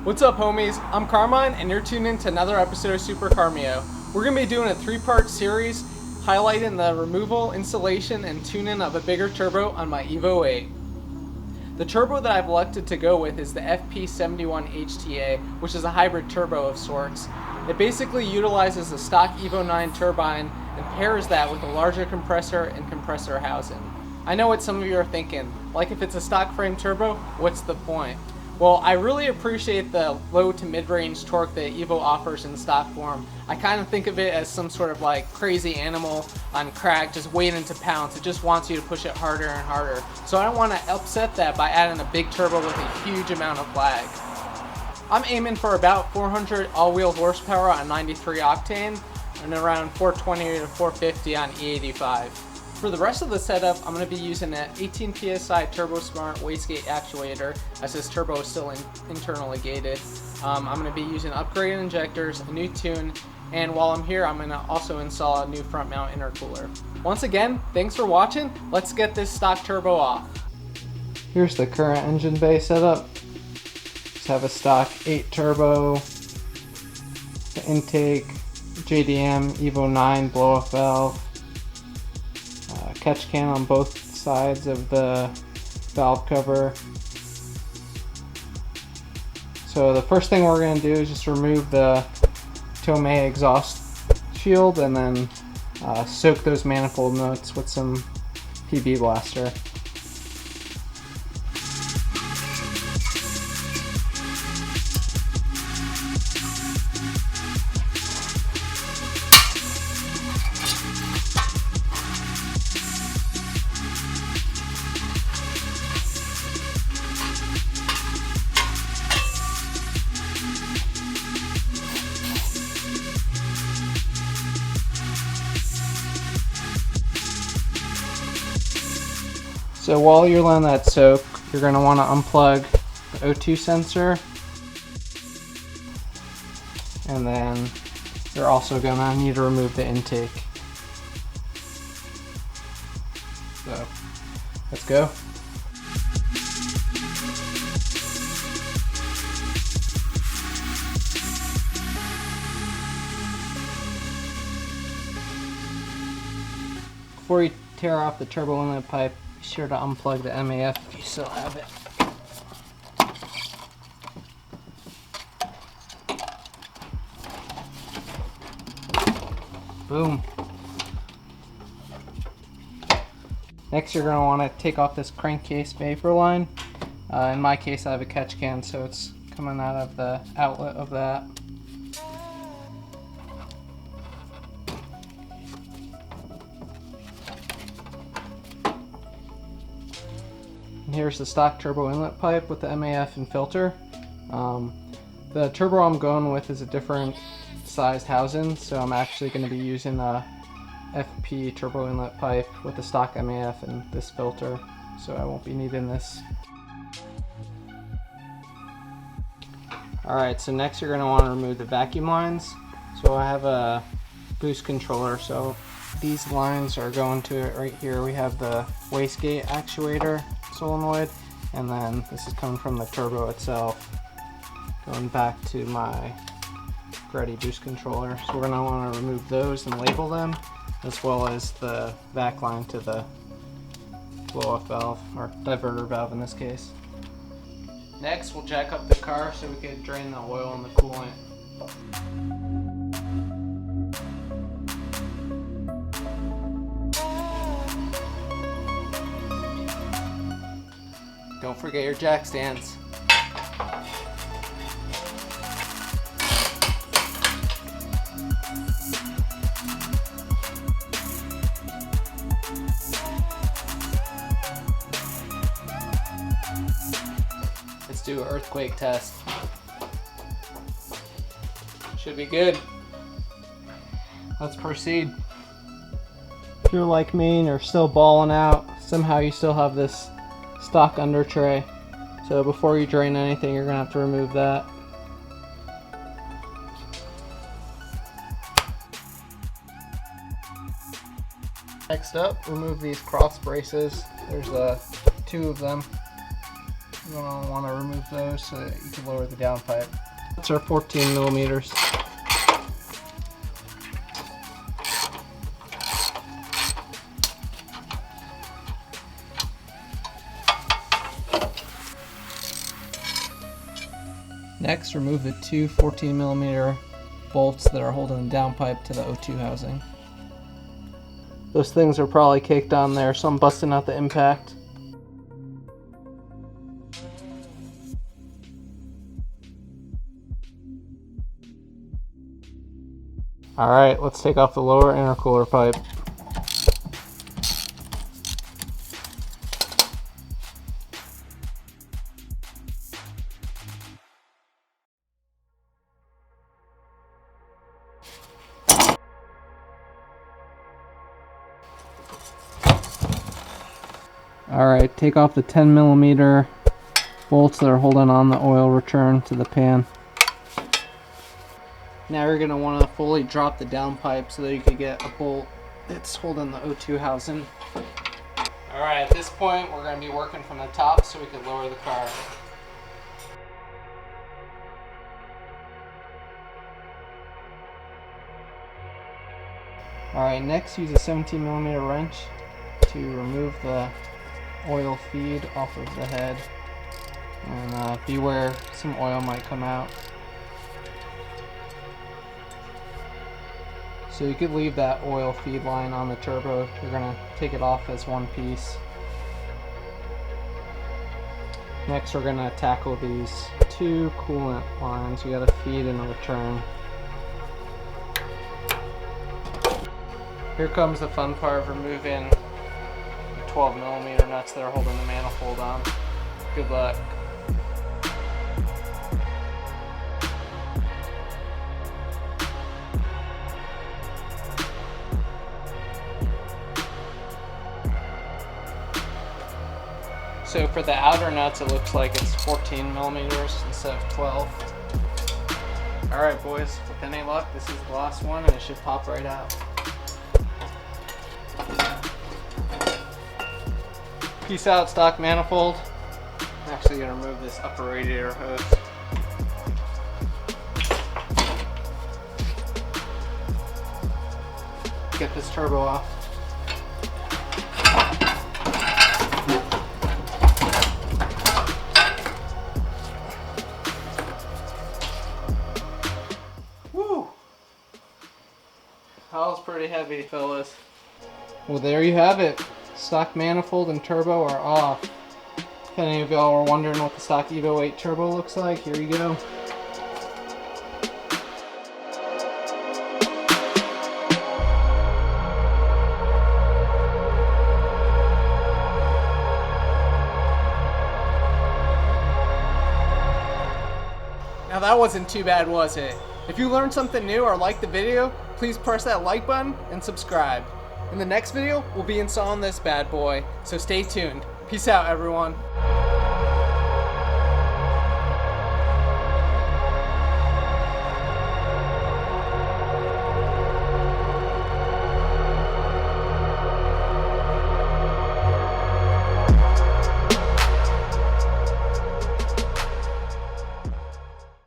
What's up, homies? I'm Carmine, and you're tuned in to another episode of Super Carmio. We're going to be doing a 3-part series highlighting the removal, installation, and tune-in of a bigger turbo on my EVO 8. The turbo that I've elected to go with is the FP71 HTA, which is a hybrid turbo of sorts. It basically utilizes the stock EVO 9 turbine and pairs that with a larger compressor and compressor housing. I know what some of you are thinking, like if it's a stock frame turbo, what's the point? Well, I really appreciate the low to mid-range torque that EVO offers in stock form. I kind of think of it as some sort of like crazy animal on crack just waiting to pounce. It just wants you to push it harder and harder. So I don't want to upset that by adding a big turbo with a huge amount of lag. I'm aiming for about 400 all-wheel horsepower on 93 octane and around 420 to 450 on E85. For the rest of the setup, I'm going to be using an 18 PSI TurboSmart wastegate actuator, as this turbo is still internally gated. I'm going to be using upgraded injectors, a new tune, and while I'm here, I'm going to also install a new front mount intercooler. Once again, thanks for watching. Let's get this stock turbo off. Here's the current engine bay setup. Just have a stock 8 turbo, the intake, JDM EVO 9 blow-off valve, catch can on both sides of the valve cover. So the first thing we're going to do is just remove the Tomei exhaust shield and then soak those manifold nuts with some PB Blaster. So while you're letting that soak, you're going to want to unplug the O2 sensor, and then you're also going to need to remove the intake. So let's go. Before you tear off the turbo inlet pipe, be sure to unplug the MAF if you still have it. Boom. Next, you're going to want to take off this crankcase vapor line. In my case, I have a catch can, so it's coming out of the outlet of that. And here's the stock turbo inlet pipe with the MAF and filter. The turbo I'm going with is a different sized housing, so I'm actually going to be using a FP turbo inlet pipe with the stock MAF and this filter, so I won't be needing this. Alright, so next you're going to want to remove the vacuum lines. So I have a boost controller, so these lines are going to it right here. We have the wastegate actuator solenoid, and then this is coming from the turbo itself going back to my Ready boost controller. So we're going to want to remove those and label them, as well as the vac line to the blow-off valve, or diverter valve in this case. Next, we'll jack up the car so we can drain the oil and the coolant. Don't forget your jack stands. Let's do an earthquake test. Should be good. Let's proceed. If you're like me and you're still balling out, somehow you still have this stock under tray. So before you drain anything, you're gonna have to remove that. Next up, remove these cross braces. There's 2 of them. You're going to want to remove those so that you can lower the downpipe. That's our 14 millimeters. Next, remove the two 14 millimeter bolts that are holding the downpipe to the O2 housing. Those things are probably caked on there, so I'm busting out the impact. Alright, let's take off the lower intercooler pipe. Alright, take off the 10 millimeter bolts that are holding on the oil return to the pan. Now you're going to want to fully drop the downpipe so that you can get a bolt that's holding the O2 housing. Alright, at this point we're going to be working from the top so we can lower the car. Alright, next use a 17 millimeter wrench to remove the oil feed off of the head. And beware, some oil might come out. So you could leave that oil feed line on the turbo if you're going to take it off as one piece. Next we're going to tackle these two coolant lines. You got a feed and a return. Here comes the fun part of removing the 12 millimeter nuts that are holding the manifold on. Good luck. So for the outer nuts, it looks like it's 14 millimeters instead of 12. Alright boys, with any luck, this is the last one and it should pop right out. Peace out, stock manifold. I'm actually going to remove this upper radiator hose. Get this turbo off. Woo! That was pretty heavy, fellas. Well, there you have it. Stock manifold and turbo are off. If any of y'all were wondering what the stock EVO 8 turbo looks like, here you go. Now that wasn't too bad, was it? If you learned something new or liked the video, please press that like button and subscribe. In the next video, we'll be installing this bad boy, so stay tuned. Peace out, everyone.